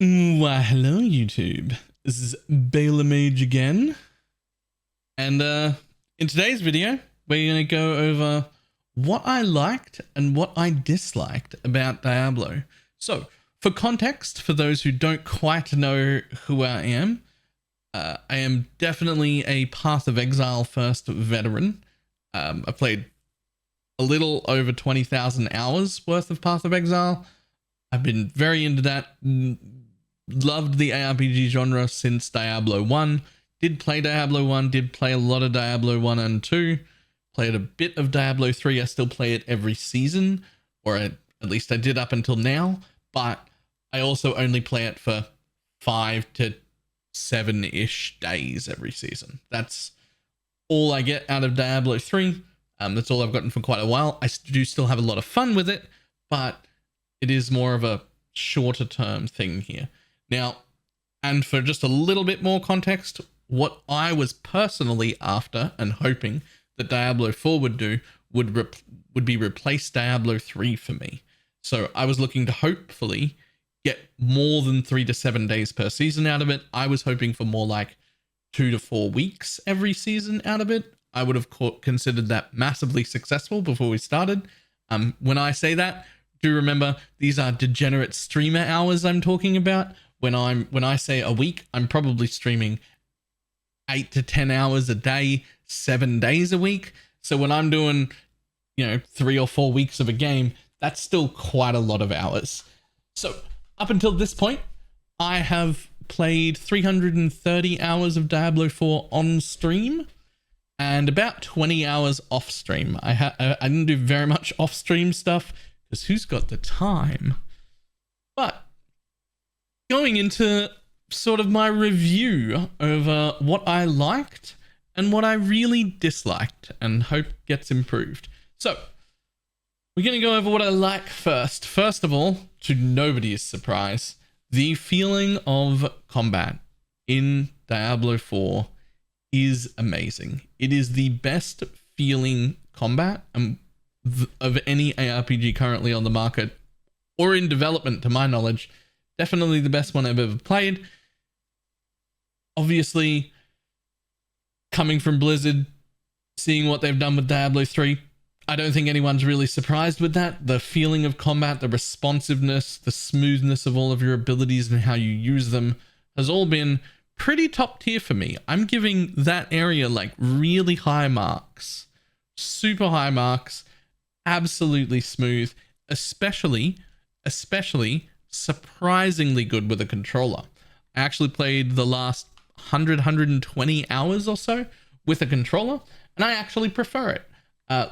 Why, hello YouTube. This is Baylor Mage again. And in today's video, we're going to go over what I liked and what I disliked about Diablo. So, for context, for those who don't quite know who I am definitely a Path of Exile first veteran. I played a little over 20,000 hours worth of Path of Exile. I've been very into that. Loved the ARPG genre since Diablo 1. Did play Diablo 1, did play a lot of Diablo 1 and 2. Played a bit of Diablo 3. I still play it every season, or at least I did up until now, but I also only play it for 5 to 7-ish days every season. That's all I get out of Diablo 3. That's all I've gotten for quite a while. I do still have a lot of fun with it, but it is more of a shorter term thing here. Now, and for just a little bit more context, what I was personally after and hoping that Diablo 4 would do would be replace Diablo 3 for me. So I was looking to hopefully get more than 3 to 7 days per season out of it. I was hoping for more like 2 to 4 weeks every season out of it. I would have considered that massively successful before we started. When I say that, do remember these are degenerate streamer hours I'm talking about. When I say a week, I'm probably streaming 8 to 10 hours a day, 7 days a week. So when I'm doing, 3 or 4 weeks of a game, that's still quite a lot of hours. So up until this point, I have played 330 hours of Diablo 4 on stream and about 20 hours off stream. I didn't do very much off stream stuff because who's got the time? But going into sort of my review over what I liked and what I really disliked and hope gets improved. So we're going to go over what I like first. First of all, to nobody's surprise, the feeling of combat in Diablo 4 is amazing. It is the best feeling combat of any ARPG currently on the market or in development, to my knowledge. Definitely the best one I've ever played. Obviously, coming from Blizzard, seeing what they've done with Diablo 3, I don't think anyone's really surprised with that. The feeling of combat, the responsiveness, the smoothness of all of your abilities and how you use them has all been pretty top tier for me. I'm giving that area like really high marks. Super high marks. Absolutely smooth. Especially surprisingly good with a controller. I actually played the last 120 hours or so with a controller, and I actually prefer it.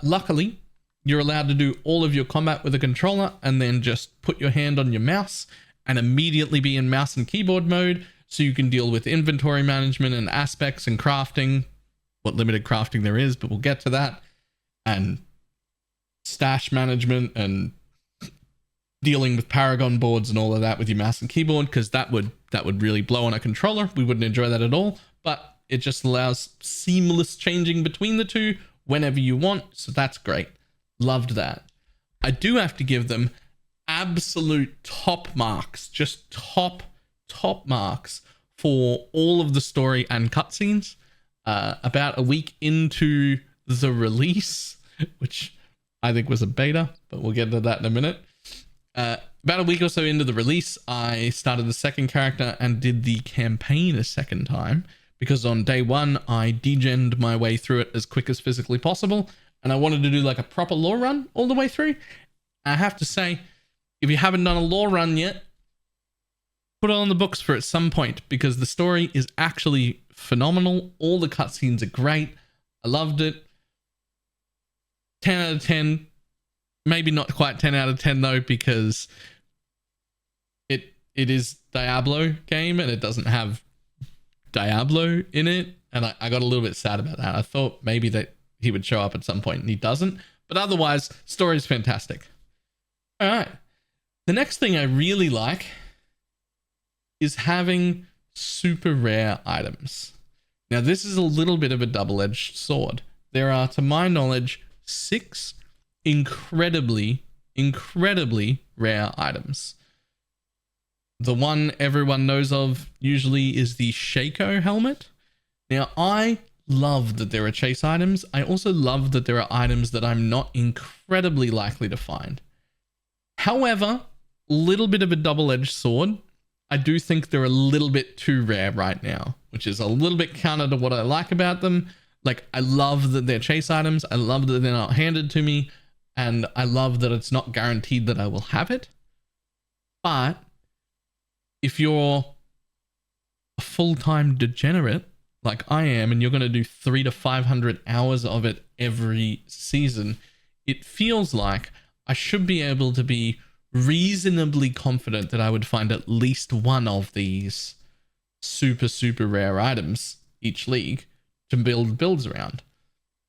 Luckily, you're allowed to do all of your combat with a controller and then just put your hand on your mouse and immediately be in mouse and keyboard mode, so you can deal with inventory management and aspects and crafting, what limited crafting there is, but we'll get to that, and stash management and dealing with Paragon boards and all of that with your mouse and keyboard, because that would really blow on a controller. We wouldn't enjoy that at all, but it just allows seamless changing between the two whenever you want, so that's great. Loved that. I do have to give them absolute top marks, just top marks for all of the story and cutscenes. About a week into the release, which I think was a beta, but we'll get to that in a minute. About a week or so into the release, I started the second character and did the campaign a second time, because on day one, I degened my way through it as quick as physically possible, and I wanted to do like a proper lore run all the way through. I have to say, if you haven't done a lore run yet, put it on the books for at some point, because the story is actually phenomenal. All the cutscenes are great. I loved it. 10 out of 10. Maybe not quite 10 out of 10 though, because it is Diablo game and it doesn't have Diablo in it, and I got a little bit sad about that. I thought maybe that he would show up at some point and he doesn't, but otherwise, story is fantastic. All right, the next thing I really like is having super rare items. Now, this is a little bit of a double-edged sword. There are, to my knowledge, 6 incredibly rare items. The one everyone knows of usually is the Shaco helmet. Now, I love that there are chase items. I also love that there are items that I'm not incredibly likely to find. However, little bit of a double-edged sword. I do think they're a little bit too rare right now, which is a little bit counter to what I like about them. Like, I love that they're chase items. I love that they're not handed to me. And I love that it's not guaranteed that I will have it. But if you're a full-time degenerate like I am, and you're going to do 300 to 500 hours of it every season, it feels like I should be able to be reasonably confident that I would find at least one of these super, super rare items each league to build builds around.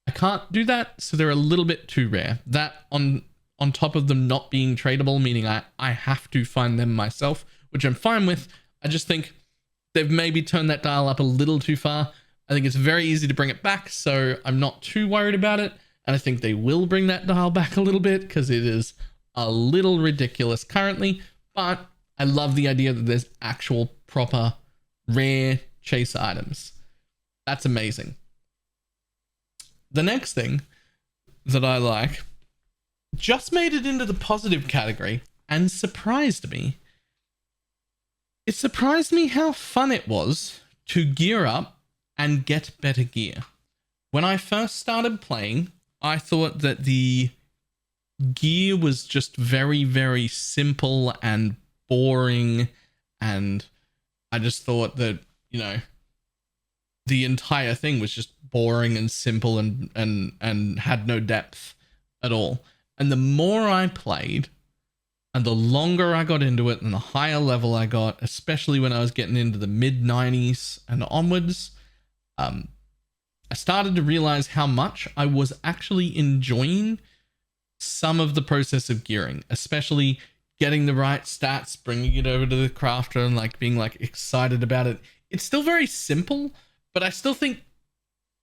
I can't do that, so they're a little bit too rare. That on top of them not being tradable, meaning I have to find them myself, which I'm fine with. I just think they've maybe turned that dial up a little too far. I think it's very easy to bring it back, so I'm not too worried about it. And I think they will bring that dial back a little bit because it is a little ridiculous currently. But I love the idea that there's actual proper rare chase items. That's amazing. The next thing that I like just made it into the positive category and surprised me. It surprised me how fun it was to gear up and get better gear. When I first started playing, I thought that the gear was just very, very simple and boring. And I just thought that, you know, the entire thing was just boring and simple and had no depth at all. And the more I played and the longer I got into it and the higher level I got, especially when I was getting into the mid 90s and onwards, I started to realize how much I was actually enjoying some of the process of gearing, especially getting the right stats, bringing it over to the crafter and like being like excited about it. It's still very simple, but I still think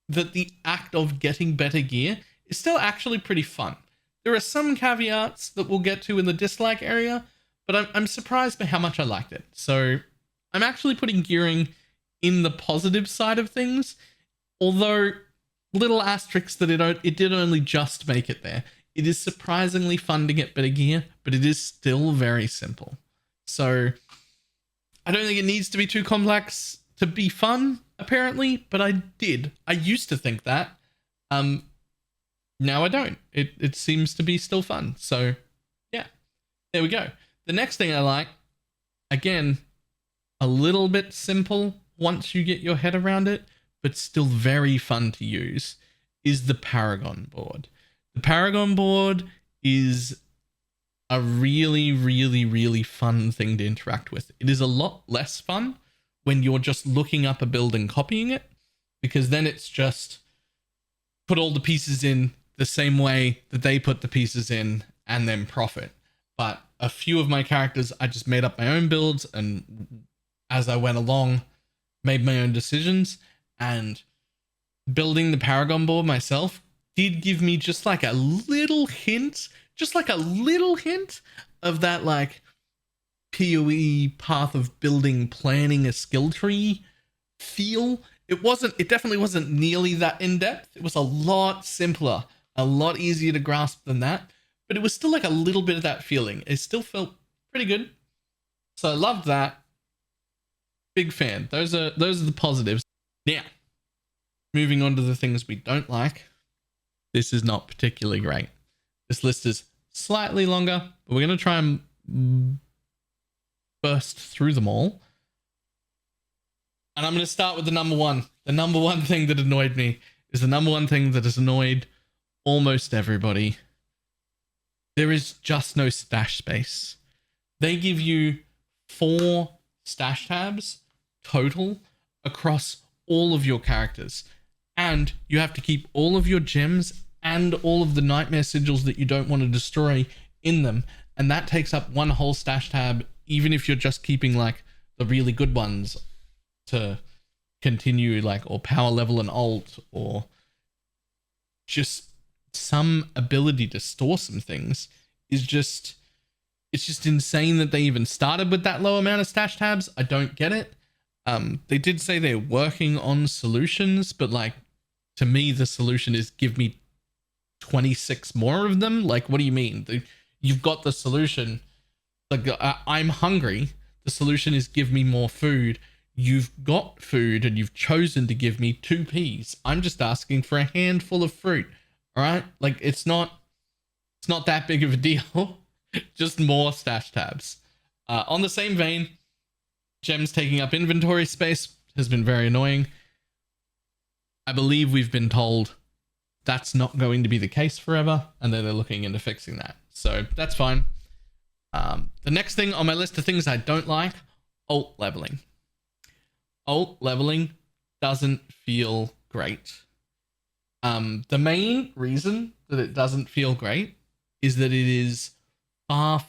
that the act of getting better gear is still actually pretty fun. There are some caveats that we'll get to in the dislike area, but I'm surprised by how much I liked it. So I'm actually putting gearing in the positive side of things, although little asterisks that it did only just make it there. It is surprisingly fun to get better gear, but it is still very simple. So I don't think it needs to be too complex to be fun, apparently, but I did. I used to think that. Now I don't. It seems to be still fun. So yeah, there we go. The next thing I like, again, a little bit simple once you get your head around it, but still very fun to use, is the Paragon Board. The Paragon Board is a really, really, really fun thing to interact with. It is a lot less fun when you're just looking up a build and copying it, because then it's just put all the pieces in the same way that they put the pieces in and then profit. But a few of my characters, I just made up my own builds, and as I went along, made my own decisions. And building the Paragon Board myself did give me just like a little hint, of that like PoE path of building, planning a skill tree feel. It definitely wasn't nearly that in depth. It was a lot simpler, a lot easier to grasp than that, but it was still like a little bit of that feeling. It still felt pretty good. So I loved that. Big fan. Those are the positives. Now, moving on to the things we don't like. This is not particularly great. This list is slightly longer, but we're going to try and burst through them all. And I'm going to start with the number one. The number one thing that annoyed me is the number one thing that has annoyed almost everybody. There is just no stash space. They give you 4 stash tabs total across all of your characters. And you have to keep all of your gems and all of the nightmare sigils that you don't want to destroy in them. And that takes up one whole stash tab, even if you're just keeping like the really good ones to continue, like, or power level an alt, or just some ability to store some things, is just it's just insane that they even started with that low amount of stash tabs. I don't get it. They did say they're working on solutions, but like, to me, the solution is give me 26 more of them. Like, what do you mean? You've got the solution. Like, I'm hungry. The solution is give me more food. You've got food and you've chosen to give me 2 peas. I'm just asking for a handful of fruit. All right. Like, it's not that big of a deal. Just more stash tabs. On the same vein, gems taking up inventory space has been very annoying. I believe we've been told that's not going to be the case forever, and then they're looking into fixing that. So that's fine. The next thing on my list of things I don't like, alt leveling. Alt leveling doesn't feel great. The main reason that it doesn't feel great is that it is far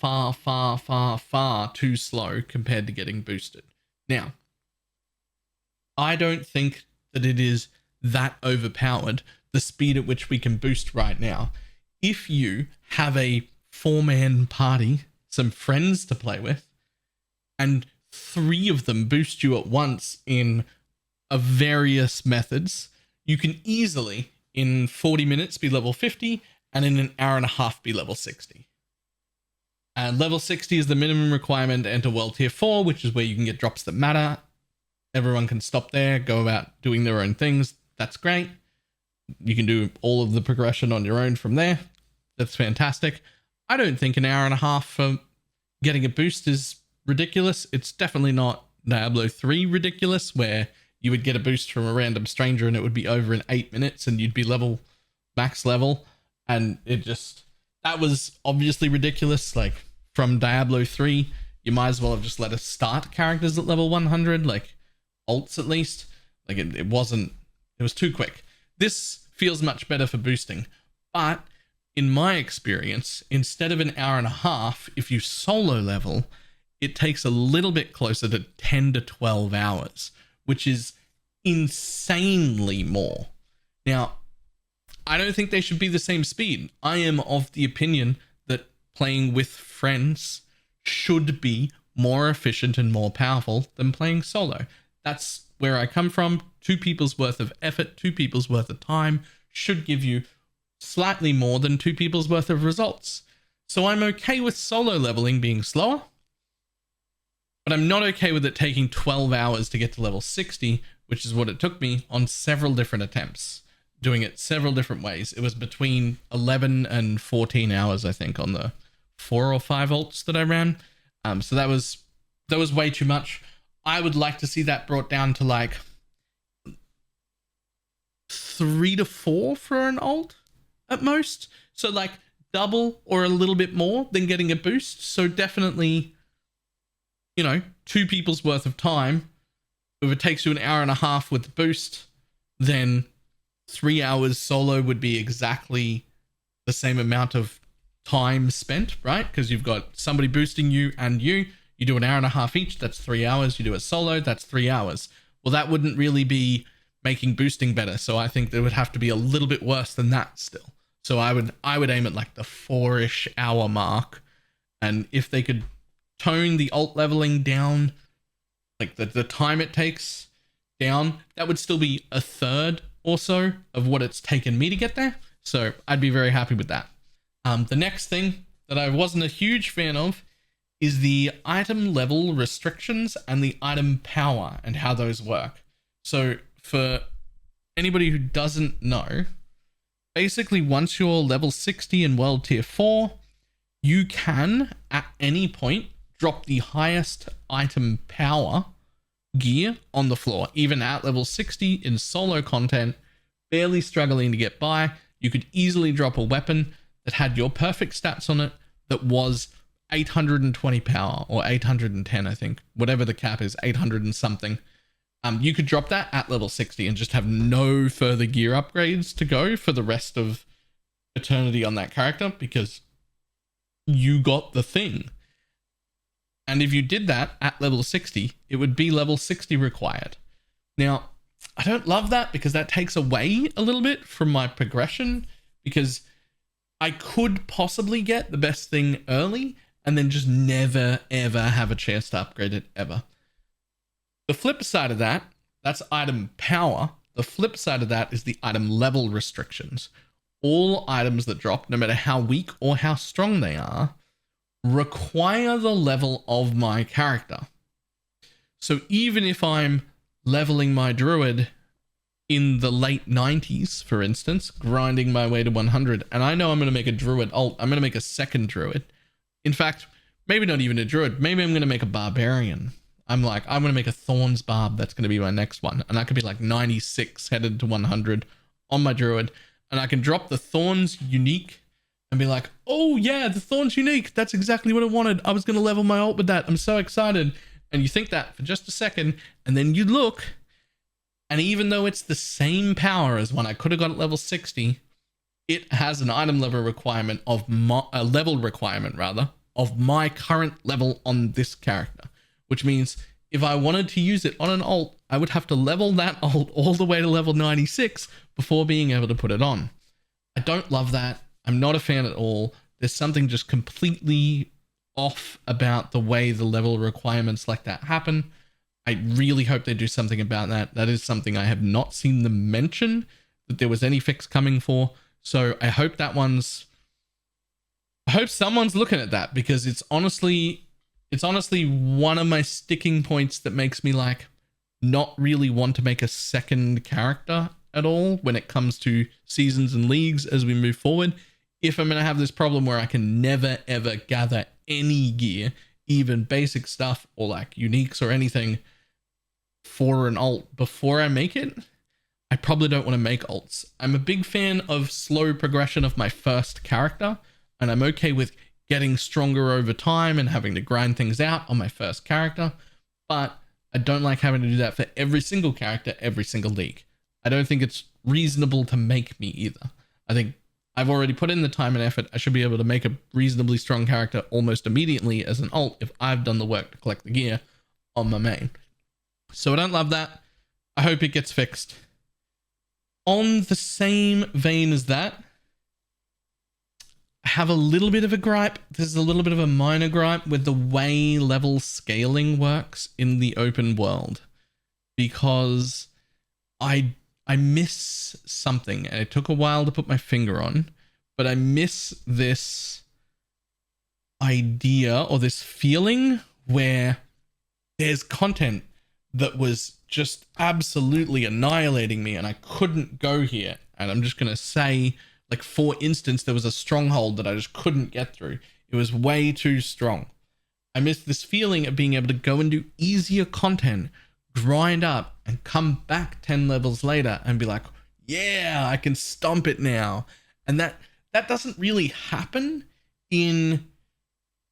too slow compared to getting boosted. Now, I don't think that it is that overpowered, the speed at which we can boost right now. If you have a 4-man party, some friends to play with, and 3 of them boost you at once in various methods, you can easily, in 40 minutes, be level 50, and in an hour and a half, be level 60. And level 60 is the minimum requirement to enter World Tier 4, which is where you can get drops that matter. Everyone can stop there, go about doing their own things. That's great. You can do all of the progression on your own from there. That's fantastic. I don't think an hour and a half for getting a boost is ridiculous. It's definitely not Diablo 3 ridiculous, where you would get a boost from a random stranger and it would be over in 8 minutes and you'd be max level. And that was obviously ridiculous. Like, from Diablo 3, you might as well have just let us start characters at level 100, like alts at least. Like, it was too quick. This feels much better for boosting, but in my experience, instead of an hour and a half, if you solo level, it takes a little bit closer to 10 to 12 hours, which is insanely more. Now, I don't think they should be the same speed. I am of the opinion that playing with friends should be more efficient and more powerful than playing solo. That's where I come from. 2 people's worth of effort, 2 people's worth of time should give you slightly more than 2 people's worth of results. So I'm okay with solo leveling being slower, but I'm not okay with it taking 12 hours to get to level 60, which is what it took me on several different attempts, doing it several different ways. It was between 11 and 14 hours, I think, on the 4 or 5 ults that I ran. So that was way too much. I would like to see that brought down to like 3 to 4 for an ult at most. So like double or a little bit more than getting a boost. So definitely, 2 people's worth of time. If it takes you an hour and a half with the boost, then 3 hours solo would be exactly the same amount of time spent, right? Because you've got somebody boosting you and you do an hour and a half each. That's 3 hours. You do a solo, that's 3 hours. Well, that wouldn't really be making boosting better. So I think there would have to be a little bit worse than that still. So I would aim at like the 4-ish hour mark. And if they could tone the alt leveling down, like the time it takes down, that would still be a third or so of what it's taken me to get there. So I'd be very happy with that. The next thing that I wasn't a huge fan of is the item level restrictions and the item power and how those work. So for anybody who doesn't know, basically once you're level 60 in World Tier 4, you can at any point drop the highest item power gear on the floor. Even at level 60 in solo content, barely struggling to get by, you could easily drop a weapon that had your perfect stats on it that was 820 power or 810, I think, whatever the cap is, 800 and something. You could drop that at level 60 and just have no further gear upgrades to go for the rest of eternity on that character because you got the thing. And if you did that at level 60, it would be level 60 required. Now, I don't love that because that takes away a little bit from my progression, because I could possibly get the best thing early and then just never ever have a chance to upgrade it ever. The flip side of that, that's item power. The flip side of that is the item level restrictions. All items that drop, no matter how weak or how strong they are, require the level of my character. So even if I'm leveling my druid in the late 90s, for instance, grinding my way to 100, and I know I'm going to make a druid ult, I'm going to make a second druid. In fact, maybe not even a druid, maybe I'm going to make a barbarian. I'm going to make a Thorns Barb. That's going to be my next one. And I could be like 96 headed to 100 on my druid. And I can drop the Thorns unique and be like, oh yeah, the Thorns unique. That's exactly what I wanted. I was going to level my ult with that. I'm so excited. And you think that for just a second, and then you look, and even though it's the same power as when I could have got at level 60, it has an item level requirement of a level requirement rather of my current level on this character. Which means if I wanted to use it on an ult, I would have to level that ult all the way to level 96 before being able to put it on. I don't love that. I'm not a fan at all. There's something just completely off about the way the level requirements like that happen. I really hope they do something about that. That is something I have not seen them mention that there was any fix coming for. So I hope someone's looking at that, because it's honestly one of my sticking points that makes me like not really want to make a second character at all when it comes to seasons and leagues as we move forward. If I'm going to have this problem where I can never ever gather any gear, even basic stuff or like uniques or anything for an ult before I make it, I probably don't want to make ults. I'm a big fan of slow progression of my first character, and I'm okay with getting stronger over time and having to grind things out on my first character, but I don't like having to do that for every single character, every single league. I don't think it's reasonable to make me either. I think I've already put in the time and effort. I should be able to make a reasonably strong character almost immediately as an ult if I've done the work to collect the gear on my main. So I don't love that. I hope it gets fixed. On the same vein as that, I have a little bit of a gripe. This is a little bit of a minor gripe with the way level scaling works in the open world, because I miss something, and it took a while to put my finger on, but I miss this idea or this feeling where there's content that was just absolutely annihilating me and I couldn't go here. And I'm just going to say, like, for instance, there was a stronghold that I just couldn't get through. It was way too strong. I miss this feeling of being able to go and do easier content, grind up, and come back 10 levels later and be like, yeah, I can stomp it now. And that doesn't really happen in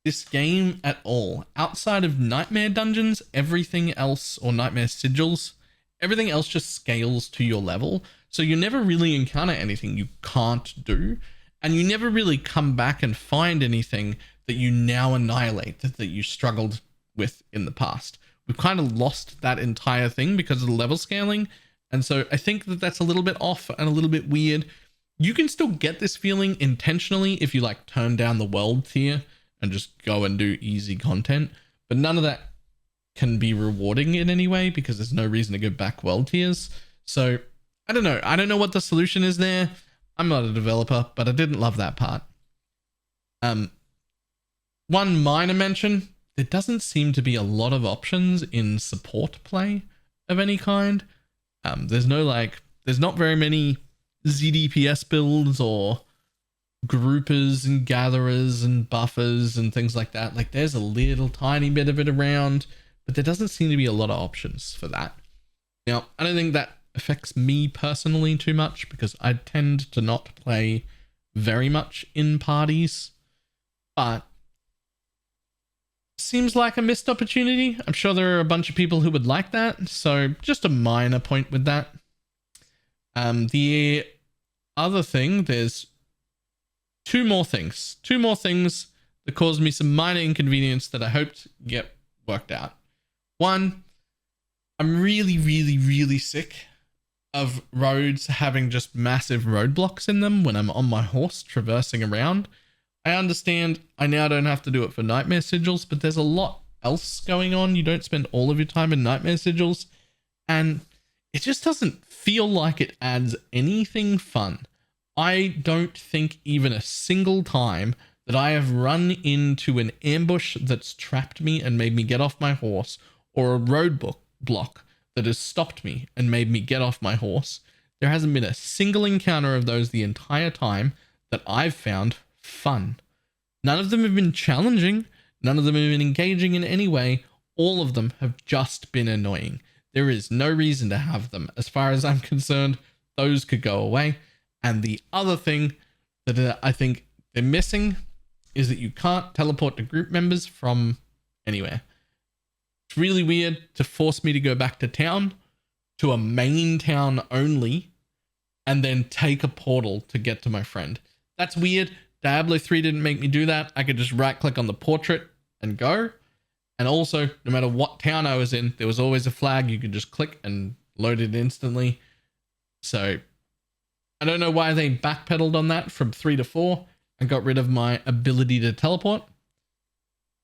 this game at all. Outside of Nightmare Dungeons, everything else, or Nightmare Sigils, everything else just scales to your level. So you never really encounter anything you can't do, and you never really come back and find anything that you now annihilate that you struggled with in the past. We've kind of lost that entire thing because of the level scaling, and so I think that that's a little bit off and a little bit weird. You can still get this feeling intentionally if you like turn down the world tier and just go and do easy content, but none of that can be rewarding in any way because there's no reason to go back world tiers. So I don't know. I don't know what the solution is there. I'm not a developer, but I didn't love that part. One minor mention, there doesn't seem to be a lot of options in support play of any kind. There's not very many ZDPS builds or groupers and gatherers and buffers and things like that. Like, there's a little tiny bit of it around, but there doesn't seem to be a lot of options for that. Now, I don't think that affects me personally too much because I tend to not play very much in parties, but seems like a missed opportunity. I'm sure there are a bunch of people who would like that, so just a minor point with that. The other thing, there's two more things that caused me some minor inconvenience that I hoped get worked out. One, I'm really sick of roads having just massive roadblocks in them when I'm on my horse traversing around. I understand I now don't have to do it for nightmare sigils, but there's a lot else going on. You don't spend all of your time in nightmare sigils, and it just doesn't feel like it adds anything fun. I don't think even a single time that I have run into an ambush that's trapped me and made me get off my horse, or a roadblock that has stopped me and made me get off my horse, there hasn't been a single encounter of those the entire time that I've found fun. None of them have been challenging. None of them have been engaging in any way. All of them have just been annoying. There is no reason to have them. As far as I'm concerned, those could go away. And the other thing that I think they're missing is that you can't teleport to group members from anywhere. It's really weird to force me to go back to town, to a main town only, and then take a portal to get to my friend. That's weird. Diablo 3 didn't make me do that. I could just right click on the portrait and go. And also, no matter what town I was in, there was always a flag. You could just click and load it instantly. So I don't know why they backpedaled on that from 3 to 4 and got rid of my ability to teleport.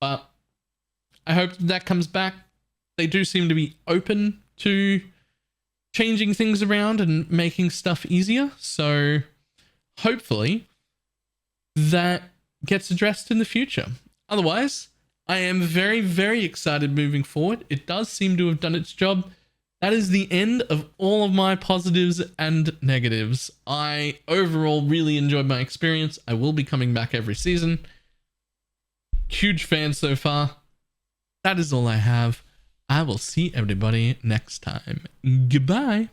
But I hope that comes back. They do seem to be open to changing things around and making stuff easier. So hopefully that gets addressed in the future. Otherwise, I am very, very excited moving forward. It does seem to have done its job. That is the end of all of my positives and negatives. I overall really enjoyed my experience. I will be coming back every season. Huge fan so far. That is all I have. I will see everybody next time. Goodbye.